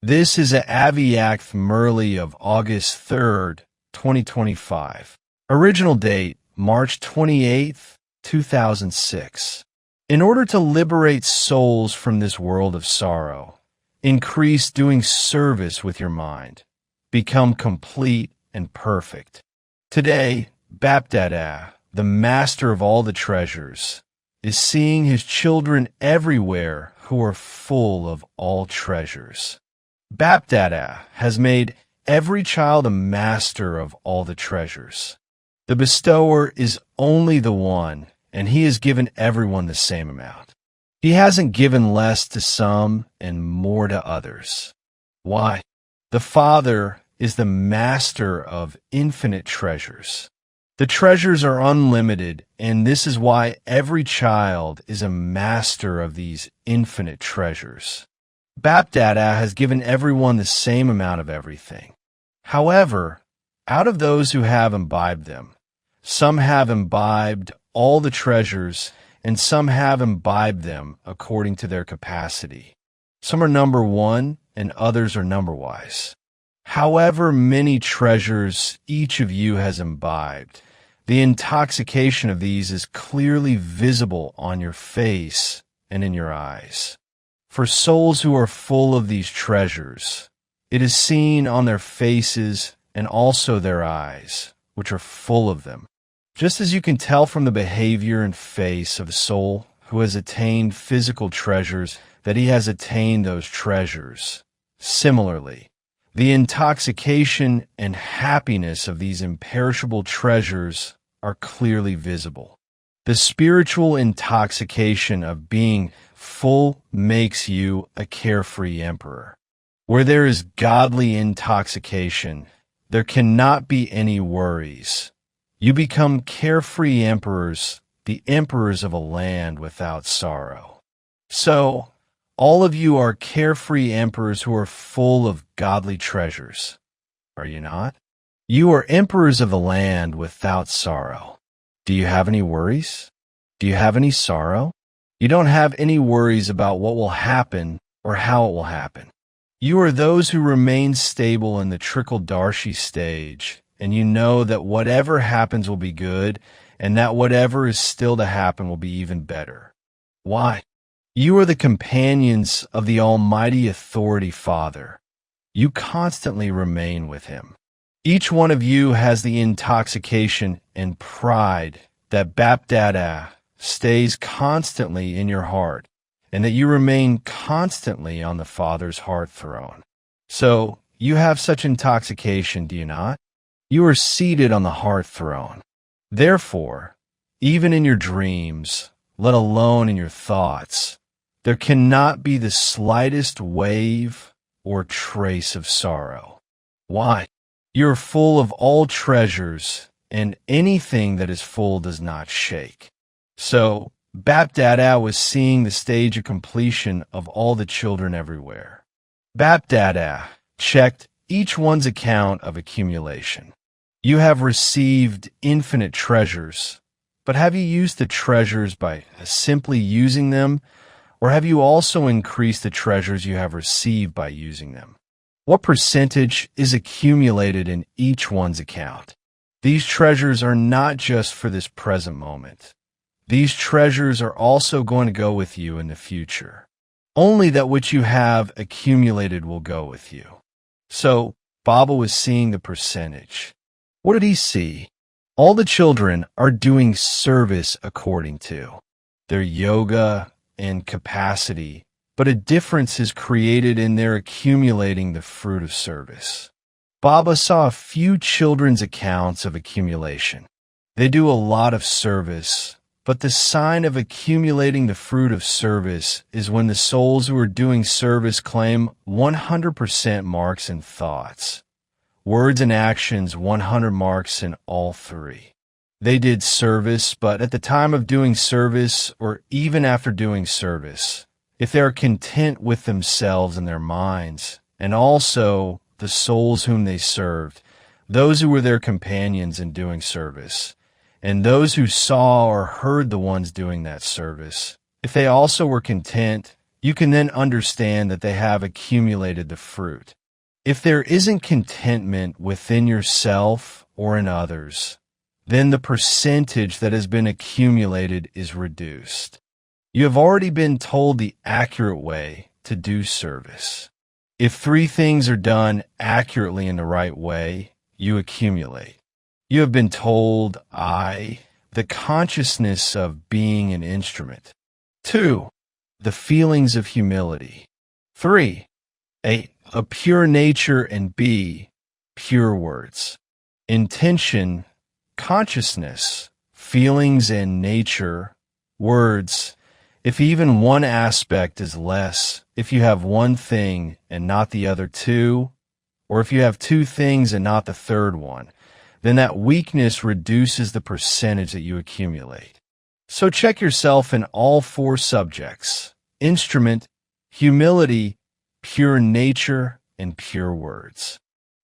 This is a Aviakth Murli of August 3rd, 2025. Original date, March 28th, 2006. In order to liberate souls from this world of sorrow, increase doing service with your mind. Become complete and perfect. Today, Bapdada, the master of all the treasures, is seeing his children everywhere who are full of all treasures. Bapdada has made every child a master of all the treasures. The bestower is only the one, and he has given everyone the same amount. He hasn't given less to some and more to others. Why? The Father is the master of infinite treasures. The treasures are unlimited, and this is why every child is a master of these infinite treasures. Bapdada has given everyone the same amount of everything. However, out of those who have imbibed them, some have imbibed all the treasures, and some have imbibed them according to their capacity. Some are number one, and others are number-wise. However many treasures each of you has imbibed, the intoxication of these is clearly visible on your face and in your eyes. For souls who are full of these treasures, it is seen on their faces and also their eyes, which are full of them. Just as you can tell from the behavior and face of a soul who has attained physical treasures that he has attained those treasures. Similarly, the intoxication and happiness of these imperishable treasures are clearly visible. The spiritual intoxication of being full makes you a carefree emperor. Where there is godly intoxication, there cannot be any worries. You become carefree emperors, the emperors of a land without sorrow. So, all of you are carefree emperors who are full of godly treasures. Are you not? You are emperors of the land without sorrow. Do you have any worries? Do you have any sorrow? You don't have any worries about what will happen or how it will happen. You are those who remain stable in the Trikaldarshi stage, and you know that whatever happens will be good, and that whatever is still to happen will be even better. Why? You are the companions of the Almighty Authority Father. You constantly remain with Him. Each one of you has the intoxication and pride that Bapdada stays constantly in your heart, and that you remain constantly on the Father's heart throne. So, you have such intoxication, do you not? You are seated on the heart throne. Therefore, even in your dreams, let alone in your thoughts, there cannot be the slightest wave or trace of sorrow. Why? You are full of all treasures, and anything that is full does not shake. So, Bapdada was seeing the stage of completion of all the children everywhere. Bapdada checked each one's account of accumulation. You have received infinite treasures, but have you used the treasures by simply using them, or have you also increased the treasures you have received by using them? What percentage is accumulated in each one's account? These treasures are not just for this present moment. These treasures are also going to go with you in the future. Only that which you have accumulated will go with you. So, Baba was seeing the percentage. What did he see? All the children are doing service according to their yoga and capacity, but a difference is created in their accumulating the fruit of service. Baba saw a few children's accounts of accumulation. They do a lot of service, but the sign of accumulating the fruit of service is when the souls who are doing service claim 100% marks in thoughts, words and actions 100 marks in all three. They did service, but at the time of doing service, or even after doing service, if they are content with themselves and their minds, and also the souls whom they served, those who were their companions in doing service, and those who saw or heard the ones doing that service, if they also were content you can then understand that they have accumulated the fruit. If there isn't contentment within yourself or in others, then the percentage that has been accumulated is reduced. You have already been told the accurate way to do service. If 3 things are done accurately in the right way, you accumulate. You have been told the consciousness of being an instrument. 2, the feelings of humility. 3, a pure nature, and B, pure words. Intention, consciousness, feelings and nature, words. If even one aspect is less, if you have 1 thing and not the other 2, or if you have 2 things and not the third one, then that weakness reduces the percentage that you accumulate. So check yourself in all 4 subjects: instrument, humility, pure nature, and pure words.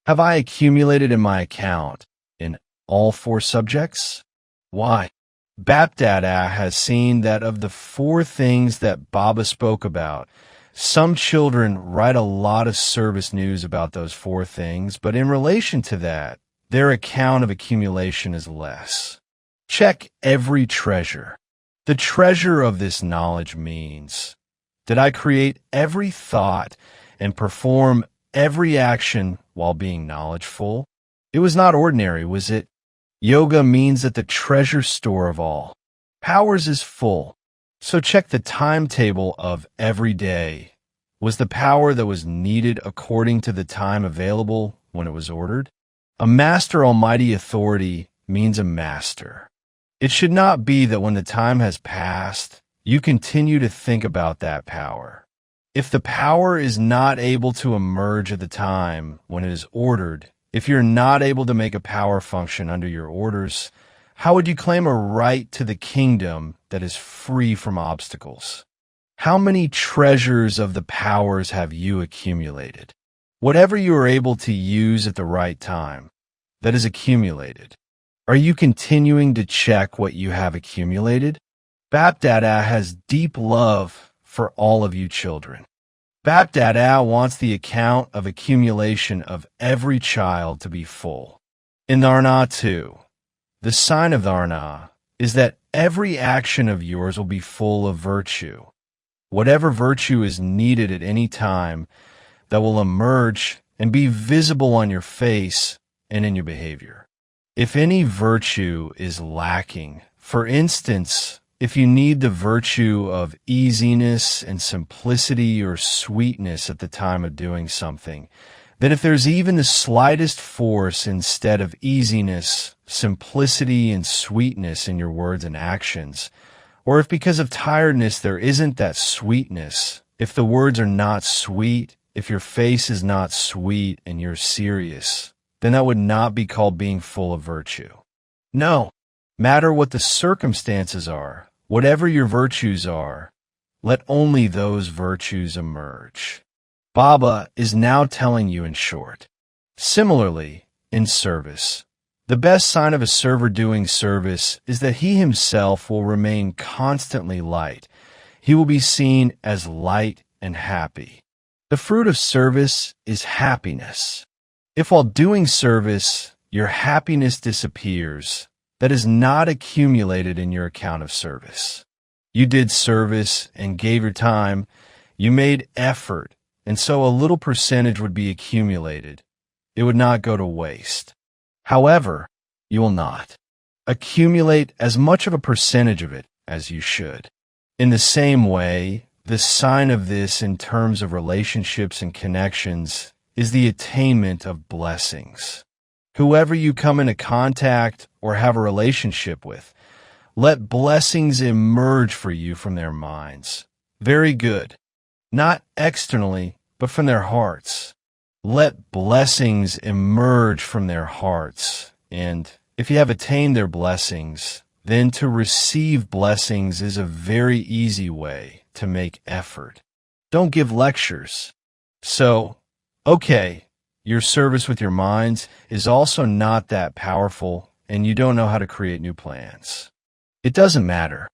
Have I accumulated in my account in all 4 subjects? Why? Bapdada has seen that of the 4 things that Baba spoke about, some children write a lot of service news about those 4 things, but in relation to that, their account of accumulation is less. Check every treasure. The treasure of this knowledge means, did I create every thought and perform every action while being knowledgeful? It was not ordinary, was it? Yoga means that the treasure store of all powers is full. So check the timetable of every day. Was the power that was needed according to the time available when it was ordered? A master almighty authority means a master. It should not be that when the time has passed, you continue to think about that power. If the power is not able to emerge at the time when it is ordered, if you're not able to make a power function under your orders, how would you claim a right to the kingdom that is free from obstacles? How many treasures of the powers have you accumulated? Whatever you are able to use at the right time, that is accumulated. Are you continuing to check what you have accumulated? Bapdada has deep love for all of you children. Bapdada wants the account of accumulation of every child to be full. In Dharna too, the sign of Dharna is that every action of yours will be full of virtue. Whatever virtue is needed at any time, that will emerge and be visible on your face and in your behavior. If any virtue is lacking, for instance, if you need the virtue of easiness and simplicity or sweetness at the time of doing something, then if there's even the slightest force instead of easiness, simplicity, and sweetness in your words and actions, or if because of tiredness there isn't that sweetness, if the words are not sweet, if your face is not sweet and you're serious, then that would not be called being full of virtue. No, matter what the circumstances are, whatever your virtues are, let only those virtues emerge. Baba is now telling you in short. Similarly, in service, the best sign of a server doing service is that he himself will remain constantly light. He will be seen as light and happy. The fruit of service is happiness. If while doing service, your happiness disappears, that is not accumulated in your account of service. You did service and gave your time, you made effort, and so a little percentage would be accumulated. It would not go to waste. However, you will not accumulate as much of a percentage of it as you should. In the same way, the sign of this in terms of relationships and connections is the attainment of blessings. Whoever you come into contact or have a relationship with, let blessings emerge for you from their minds. Very good. Not externally, but from their hearts. Let blessings emerge from their hearts. And if you have attained their blessings, then to receive blessings is a very easy way to make effort. Don't give lectures. So, okay, your service with your minds is also not that powerful, and you don't know how to create new plans. It doesn't matter.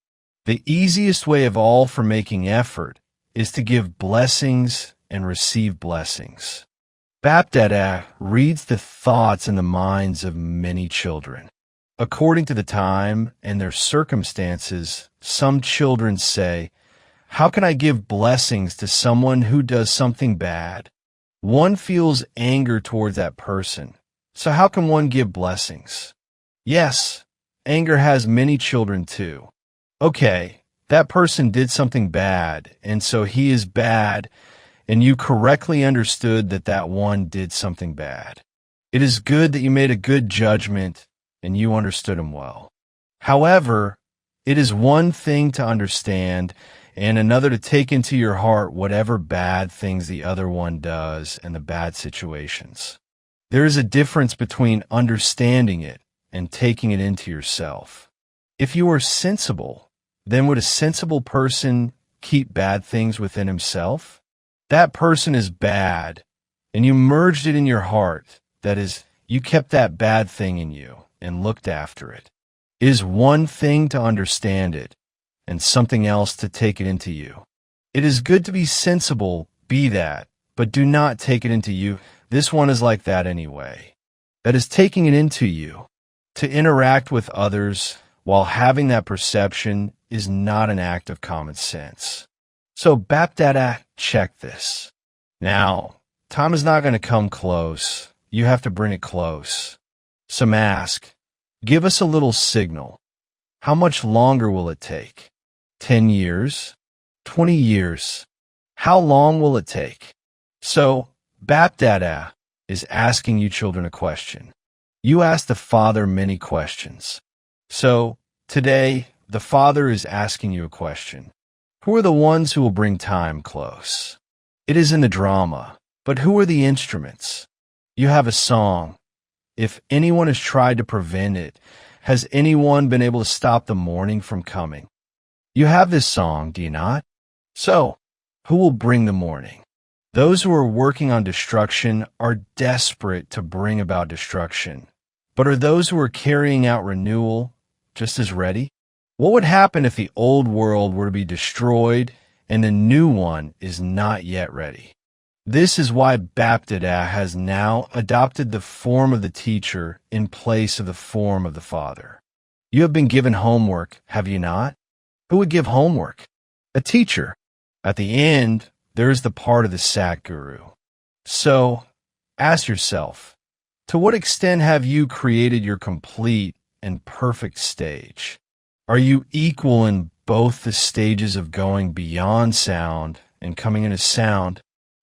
The easiest way of all for making effort is to give blessings and receive blessings. Bapdada reads the thoughts and the minds of many children. According to the time and their circumstances, some children say, "How can I give blessings to someone who does something bad?" One feels anger towards that person. So how can one give blessings? Yes, anger has many children too. Okay, that person did something bad, and so he is bad, and you correctly understood that that one did something bad. It is good that you made a good judgment and you understood him well. However, it is one thing to understand and another to take into your heart whatever bad things the other one does and the bad situations. There is a difference between understanding it and taking it into yourself. If you are sensible, then would a sensible person keep bad things within himself? That person is bad, and you merged it in your heart. That is, you kept that bad thing in you and looked after it. It is one thing to understand it, and something else to take it into you. It is good to be sensible, be that, but do not take it into you. This one is like that anyway. That is taking it into you. To interact with others while having that perception is not an act of common sense. So Bapdada, check this. Now, time is not going to come close. You have to bring it close. Some ask, give us a little signal. How much longer will it take? 10 years? 20 years? How long will it take? So, Bapdada is asking you children a question. You ask the Father many questions. So, today, the Father is asking you a question. Who are the ones who will bring time close? It is in the drama, but who are the instruments? You have a song. If anyone has tried to prevent it, has anyone been able to stop the morning from coming? You have this song, do you not? So, who will bring the morning? Those who are working on destruction are desperate to bring about destruction. But are those who are carrying out renewal just as ready? What would happen if the old world were to be destroyed and the new one is not yet ready? This is why Bapdada has now adopted the form of the teacher in place of the form of the Father. You have been given homework, have you not? Who would give homework? A teacher. At the end, there is the part of the Satguru. So, ask yourself, to what extent have you created your complete and perfect stage? Are you equal in both the stages of going beyond sound and coming into sound?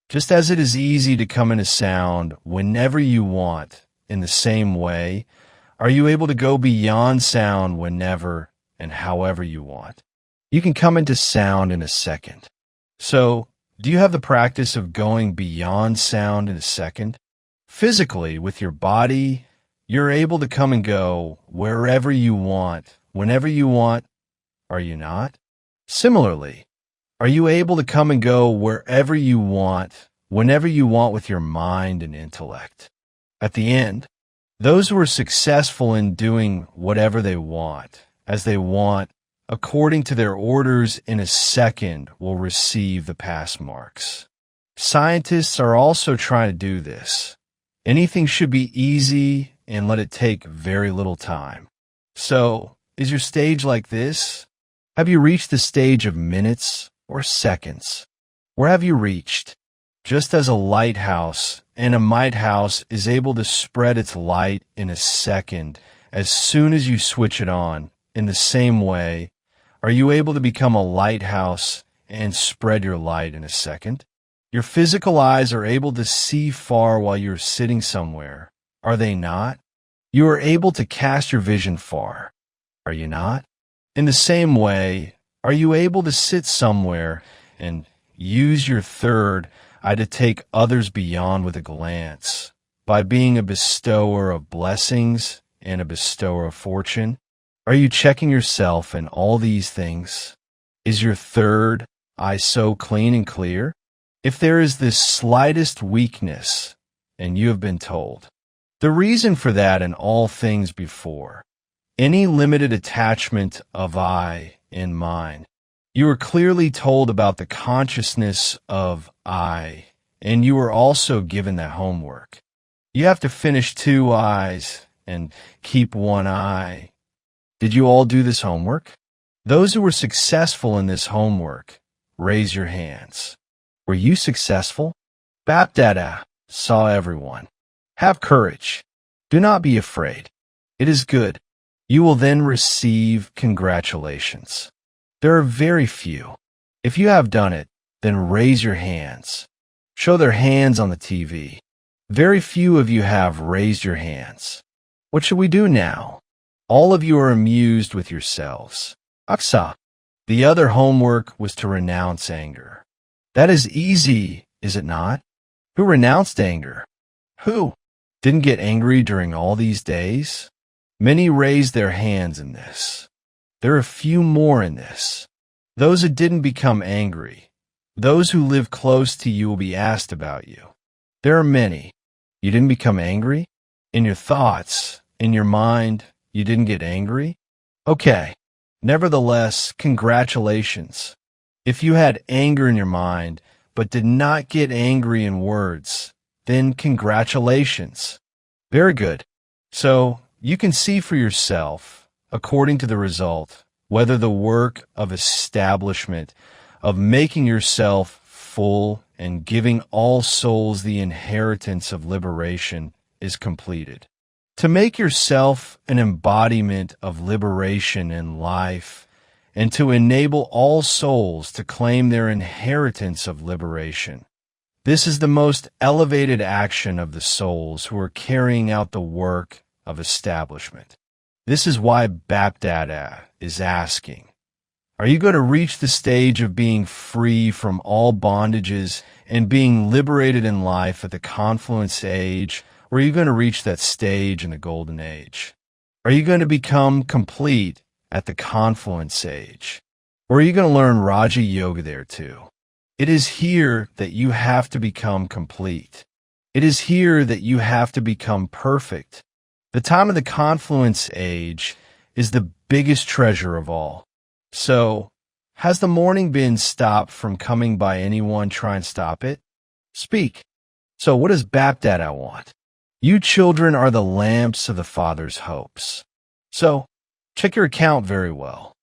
Just as it is easy to come into sound whenever you want, in the same way, are you able to go beyond sound whenever and however you want? You can come into sound in a second. So, do you have the practice of going beyond sound in a second? Physically, with your body, you're able to come and go wherever you want, whenever you want, are you not? Similarly, are you able to come and go wherever you want, whenever you want with your mind and intellect? At the end, those who are successful in doing whatever they want, as they want, according to their orders in a second, will receive the pass marks. Scientists are also trying to do this. Anything should be easy and let it take very little time. So, is your stage like this? Have you reached the stage of minutes or seconds? Where have you reached? Just as a lighthouse and a lighthouse is able to spread its light in a second as soon as you switch it on, in the same way, are you able to become a lighthouse and spread your light in a second? Your physical eyes are able to see far while you're sitting somewhere, are they not? You are able to cast your vision far, are you not? In the same way, are you able to sit somewhere and use your third eye to take others beyond with a glance, by being a bestower of blessings and a bestower of fortune? Are you checking yourself in all these things? Is your third eye so clean and clear? If there is this slightest weakness, and you have been told, the reason for that in all things before, any limited attachment of I in mind, You were clearly told about the consciousness of I, and you were also given that homework. You have to finish 2 eyes and keep 1 eye. Did you all do this homework? Those who were successful in this homework, raise your hands. Were you successful? Bapdada saw everyone. Have courage. Do not be afraid. It is good. You will then receive congratulations. There are very few. If you have done it, then raise your hands. Show their hands on the TV. Very few of you have raised your hands. What should we do now? All of you are amused with yourselves. Aksa. The other homework was to renounce anger. That is easy, is it not? Who renounced anger? Who? Didn't get angry during all these days? Many raised their hands in this. There are a few more in this. Those who didn't become angry. Those who live close to you will be asked about you. There are many. You didn't become angry? In your thoughts, in your mind, you didn't get angry? Okay. Nevertheless, congratulations. If you had anger in your mind, but did not get angry in words, then congratulations. Very good. So, you can see for yourself, according to the result, whether the work of establishment, of making yourself full and giving all souls the inheritance of liberation is completed. To make yourself an embodiment of liberation in life, and to enable all souls to claim their inheritance of liberation. This is the most elevated action of the souls who are carrying out the work of establishment. This is why Bapdada is asking, are you going to reach the stage of being free from all bondages and being liberated in life at the confluence age, or are you going to reach that stage in the golden age? Are you going to become complete at the confluence age? Or are you going to learn Raja Yoga there too? It is here that you have to become complete. It is here that you have to become perfect. The time of the confluence age is the biggest treasure of all. So, has the morning been stopped from coming by anyone try and stop it? Speak. So what does Bapdada want? You children are the lamps of the Father's hopes. So, check your account very well.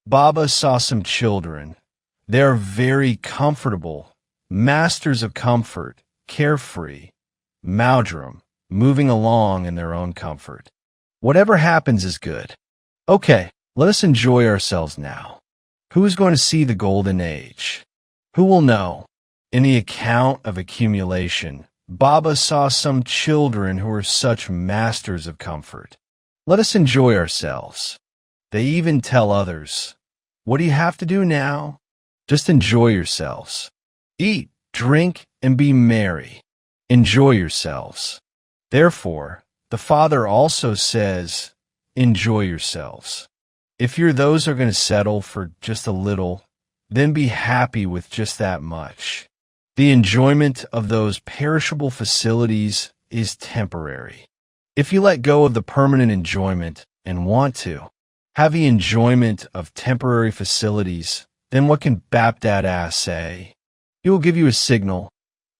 Baba saw some children. They are very comfortable, masters of comfort, carefree, maudrum, moving along in their own comfort. Whatever happens is good. Okay, let us enjoy ourselves now. Who is going to see the golden age? Who will know? In the account of accumulation, Baba saw some children who were such masters of comfort. Let us enjoy ourselves. They even tell others, what do you have to do now? Just enjoy yourselves. Eat, drink, and be merry. Enjoy yourselves. Therefore, the Father also says, enjoy yourselves. If you're those who are going to settle for just a little, then be happy with just that much. The enjoyment of those perishable facilities is temporary. If you let go of the permanent enjoyment and want to have the enjoyment of temporary facilities, then what can Bapdada say? He will give you a signal.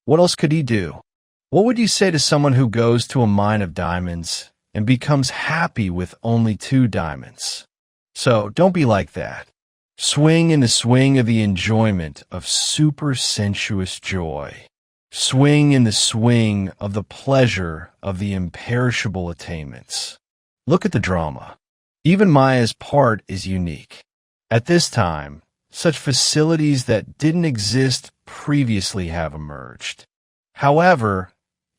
What else could he do? What would you say to someone who goes to a mine of diamonds and becomes happy with only 2 diamonds? So don't be like that. Swing in the swing of the enjoyment of super sensuous joy. Swing in the swing of the pleasure of the imperishable attainments. Look at the drama. Even Maya's part is unique. At this time, such facilities that didn't exist previously have emerged. However,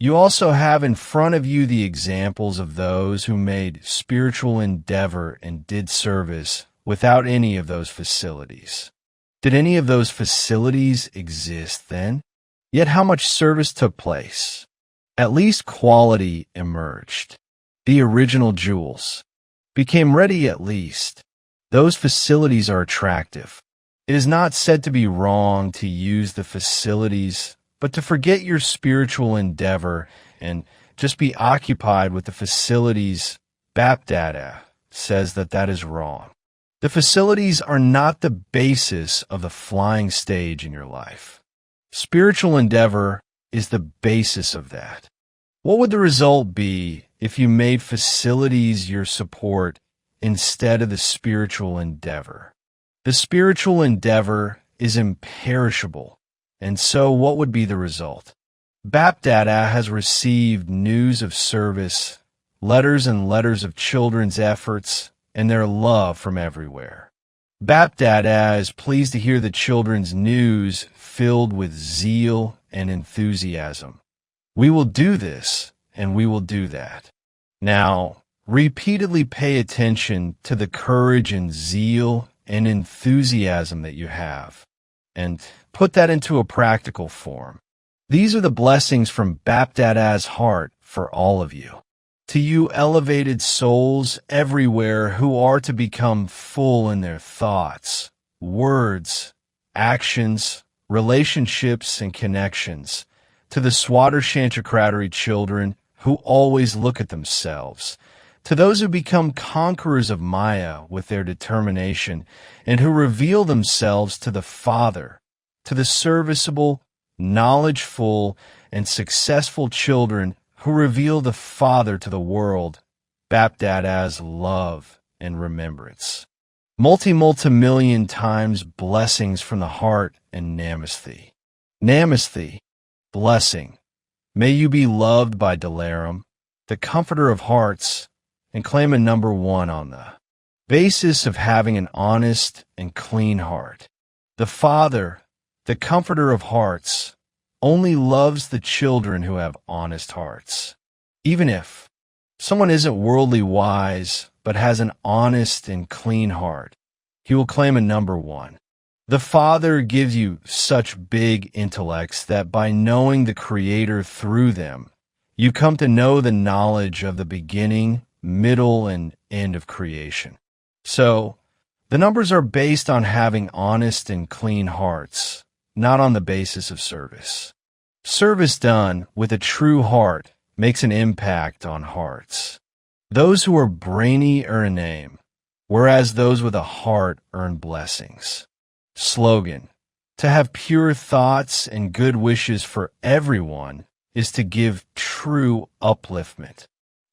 you also have in front of you the examples of those who made spiritual endeavor and did service without any of those facilities. Did any of those facilities exist then? Yet how much service took place? At least quality emerged. The original jewels became ready at least. Those facilities are attractive. It is not said to be wrong to use the facilities, but to forget your spiritual endeavor and just be occupied with the facilities, Bapdada says that is wrong. The facilities are not the basis of the flying stage in your life. Spiritual endeavor is the basis of that. What would the result be if you made facilities your support instead of the spiritual endeavor? The spiritual endeavor is imperishable, and so what would be the result? BapDada has received news of service, letters and letters of children's efforts, and their love from everywhere. BapDada is pleased to hear the children's news filled with zeal and enthusiasm. We will do this, and we will do that. Now, repeatedly pay attention to the courage and zeal and enthusiasm that you have, and put that into a practical form. These are the blessings from BapDada's heart for all of you. To you elevated souls everywhere who are to become full in their thoughts, words, actions, relationships, and connections. To the Swatter Shanchakratari children who always look at themselves. To those who become conquerors of Maya with their determination and who reveal themselves to the Father. To the serviceable, knowledgeful, and successful children who reveal the Father to the world, BapDada's love and remembrance. Multi-million times blessings from the heart and Namaste. Namaste, blessing. May you be loved by Dalaram, the comforter of hearts, and claim a number 1 on the basis of having an honest and clean heart. The Father, the comforter of hearts, only loves the children who have honest hearts. Even if someone isn't worldly wise but has an honest and clean heart, he will claim a number 1. The Father gives you such big intellects that by knowing the Creator through them, you come to know the knowledge of the beginning, middle, and end of creation. So, the numbers are based on having honest and clean hearts, not on the basis of service. Service done with a true heart makes an impact on hearts. Those who are brainy earn a name, whereas those with a heart earn blessings. Slogan: to have pure thoughts and good wishes for everyone is to give true upliftment.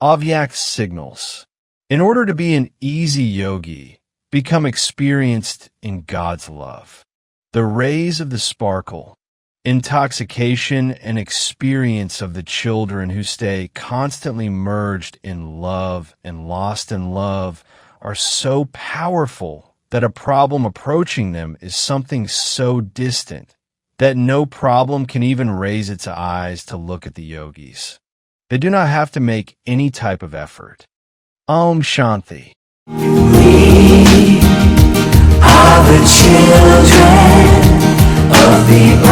Avyak signals. In order to be an easy yogi, become experienced in God's love. The rays of the sparkle, intoxication, and experience of the children who stay constantly merged in love and lost in love are so powerful that a problem approaching them is something so distant that no problem can even raise its eyes to look at the yogis. They do not have to make any type of effort. Om Shanti. We are the children of the